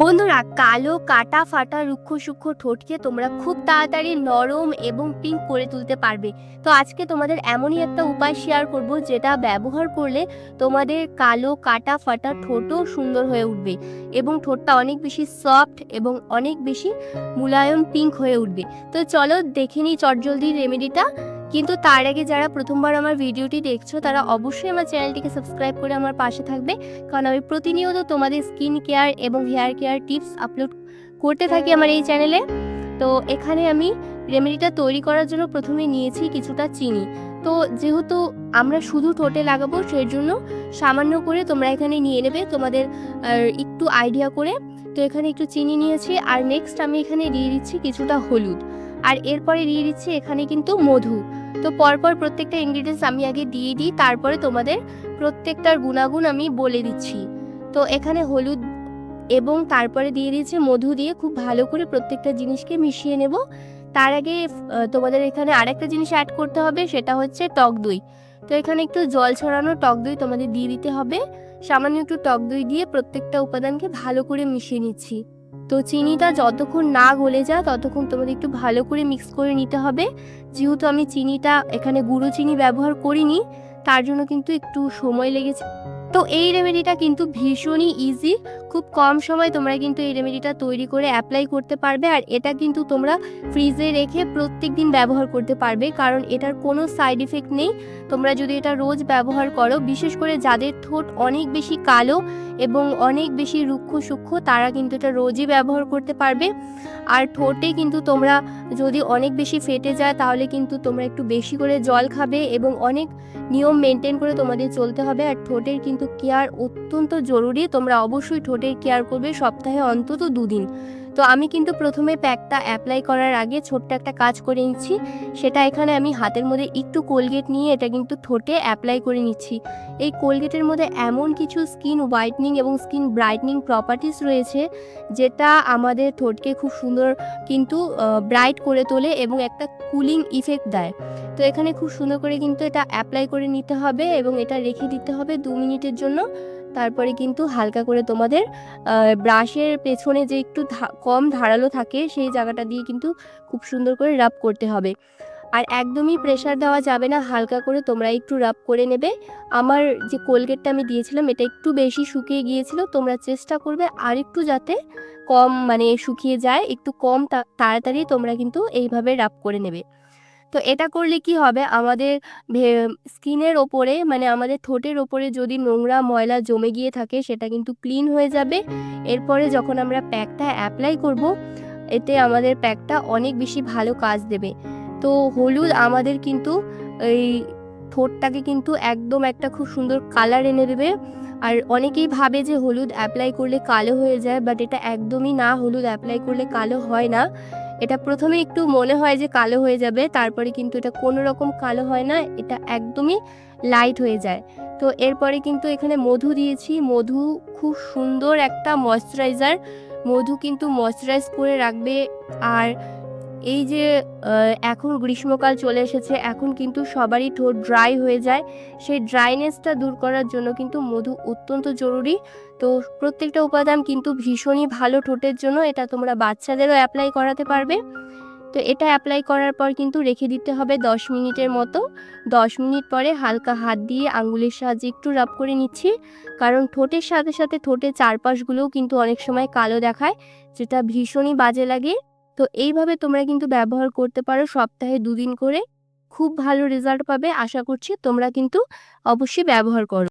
বন্ধুরা, কালো কাটা ফাটা রুক্ষ সূক্ষ্ম ঠোঁটকে তোমরা খুব তাড়াতাড়ি নরম এবং পিঙ্ক করে তুলতে পারবে। তো আজকে তোমাদের এমনই একটা উপায় শেয়ার করব, যেটা ব্যবহার করলে তোমাদের কালো কাটা ফাটা ঠোঁটও সুন্দর হয়ে উঠবে এবং ঠোঁটটা অনেক বেশি সফট এবং অনেক বেশি মুলায়ম পিঙ্ক হয়ে উঠবে। তো চলো দেখে নিই চটজলদি রেমেডিটা। কিন্তু তার আগে যারা প্রথমবার আমার ভিডিওটি দেখছো তারা অবশ্যই আমার চ্যানেলটিকে সাবস্ক্রাইব করে আমার পাশে থাকবে, কারণ আমি প্রতিনিয়ত তোমাদের স্কিন কেয়ার এবং হেয়ার কেয়ার টিপস আপলোড করতে থাকি আমার এই চ্যানেলে। তো এখানে আমি রেমেডিটা তৈরি করার জন্য প্রথমে নিয়েছি কিছুটা চিনি। তো যেহেতু আমরা শুধু ঠোঁটে লাগাবো, সেই জন্য সামান্য করে তোমরা এখানে নিয়ে নেবে তোমাদের একটু আইডিয়া করে। তো এখানে একটু চিনি নিয়েছি, আর নেক্সট আমি এখানে দিয়ে দিচ্ছি কিছুটা হলুদ, আর এরপরে দিয়ে দিচ্ছি এখানে কিন্তু মধু। তো পরপর প্রত্যেকটা ইনগ্রিডিয়েন্টস আমি আগে দিয়ে দিই, তারপরে তোমাদের প্রত্যেকটার গুণাগুণ আমি বলে দিচ্ছি। তো এখানে হলুদ এবং তারপরে দিয়ে দিয়েছি মধু, দিয়ে খুব ভালো করে প্রত্যেকটা জিনিসকে মিশিয়ে নেব। তার আগে তোমাদের এখানে আরেকটা জিনিস অ্যাড করতে হবে, সেটা হচ্ছে টক দই। তো এখানে একটু জল ছড়ানো টক দই তোমাদের দিয়ে দিতে হবে। সামান্য একটু টক দই দিয়ে প্রত্যেকটা উপাদানকে ভালো করে মিশিয়ে নিচ্ছি। তো চিনিটা যতক্ষণ না গলে যায় ততক্ষণ তোমাদের একটু ভালো করে মিক্স করে নিতে হবে। যেহেতু আমি চিনিটা এখানে গুঁড়ো চিনি ব্যবহার করিনি, তার জন্য কিন্তু একটু সময় লেগেছে। তো এই রেমেডিটা কিন্তু ভীষণই ইজি, খুব কম সময় তোমরা কিন্তু এই রেমেডিটা তৈরি করে অ্যাপ্লাই করতে পারবে। আর এটা কিন্তু তোমরা ফ্রিজে রেখে প্রত্যেক দিন ব্যবহার করতে পারবে, কারণ এটার কোনো সাইড ইফেক্ট নেই। তোমরা যদি এটা রোজ ব্যবহার করো, বিশেষ করে যাদের ঠোঁট অনেক বেশি কালো এবং অনেক বেশি রুক্ষ সূক্ষ্ম, তারা কিন্তু এটা রোজই ব্যবহার করতে পারবে। আর ঠোঁটে কিন্তু তোমরা যদি অনেক বেশি ফেটে যায়, তাহলে কিন্তু তোমরা একটু বেশি করে জল খাবে এবং অনেক নিয়ম মেনটেন করে তোমাদের চলতে হবে। আর ঠোঁটের কিন্তু কেয়ার অত্যন্ত জরুরি, তোমরা অবশ্যই ঠোঁটের কেয়ার করবে সপ্তাহে অন্তত 2 দিন। তো আমি কিন্তু প্রথমে প্যাকটা অ্যাপ্লাই করার আগে ছোট্ট একটা কাজ করে নিচ্ছি, সেটা এখানে আমি হাতের মধ্যে একটু কোলগেট নিয়ে এটা কিন্তু ঠোঁটে অ্যাপ্লাই করে নিচ্ছি। এই কোলগেটের মধ্যে এমন কিছু স্কিন হোয়াইটনিং এবং স্কিন ব্রাইটনিং প্রপার্টিস রয়েছে, যেটা আমাদের ঠোঁটকে খুব সুন্দর কিন্তু ব্রাইট করে তোলে এবং একটা কুলিং ইফেক্ট দেয়। তো এখানে খুব সুন্দর করে কিন্তু এটা অ্যাপ্লাই করে নিতে হবে এবং এটা রেখে দিতে হবে 2 মিনিটের জন্য। তারপরে কিন্তু হালকা করে তোমাদের ব্রাশের পেছনে যে একটু কম ধারালো থাকে সেই জায়গাটা দিয়ে কিন্তু খুব সুন্দর করে রাব করতে হবে। আর একদমই প্রেশার দেওয়া যাবে না, হালকা করে তোমরা একটু রাব করে নেবে। আমার যে কোলগেটটা আমি দিয়েছিলাম এটা একটু বেশি শুকিয়ে গিয়েছিল, তোমরা চেষ্টা করবে আর একটু যাতে কম শুকিয়ে যায়, একটু কম তাড়াতাড়ি তোমরা কিন্তু এইভাবে রাব করে নেবে। তো এটা করলে কি হবে, আমাদের স্কিনের ওপরে আমাদের ঠোঁটের ওপরে যদি নোংরা ময়লা জমে গিয়ে থাকে সেটা কিন্তু ক্লিন হয়ে যাবে। এরপরে যখন আমরা প্যাকটা অ্যাপ্লাই করব, এতে আমাদের প্যাকটা অনেক বেশি ভালো কাজ দেবে। তো হলুদ আমাদের কিন্তু এই ঠোঁটটাকে কিন্তু একদম একটা খুব সুন্দর কালার এনে দেবে। আর অনেকেই ভাবে যে হলুদ অ্যাপ্লাই করলে কালো হয়ে যায়, বাট এটা একদমই না, হলুদ অ্যাপ্লাই করলে কালো হয় না। এটা প্রথমে একটু মনে হয় যে কালো হয়ে যাবে, তারপরে কিন্তু এটা কোনো রকম কালো হয় না, এটা একদমই লাইট হয়ে যায়। তো এরপরে কিন্তু এখানে মধু দিয়েছি, মধু খুব সুন্দর একটা ময়শ্চারাইজার, মধু কিন্তু ময়শ্চারাইজ করে রাখবে। আর এই যে এখন গ্রীষ্মকাল চলে এসেছে, এখন কিন্তু সবারই ঠোঁট ড্রাই হয়ে যায়, সেই ড্রাইনেসটা দূর করার জন্য কিন্তু মধু অত্যন্ত জরুরি। তো প্রত্যেকটা উপাদান কিন্তু ভীষণই ভালো ঠোঁটের জন্য, এটা তোমরা বাচ্চাদেরও অ্যাপ্লাই করাতে পারবে। তো এটা অ্যাপ্লাই করার পর কিন্তু রেখে দিতে হবে 10 মিনিটের মতো। 10 মিনিট পরে হালকা হাত দিয়ে আঙ্গুলের সাহায্যে একটু রাব করে নিচ্ছি, কারণ ঠোঁটের সাথে সাথে ঠোঁটের চারপাশগুলোও কিন্তু অনেক সময় কালো দেখায়, যেটা ভীষণই বাজে লাগে। তো এইভাবে তোমরা কিন্তু ব্যবহার করতে পারো সপ্তাহে 2 দিন করে, খুব ভালো রেজাল্ট পাবে। আশা করছি তোমরা কিন্তু অবশ্যই ব্যবহার করো।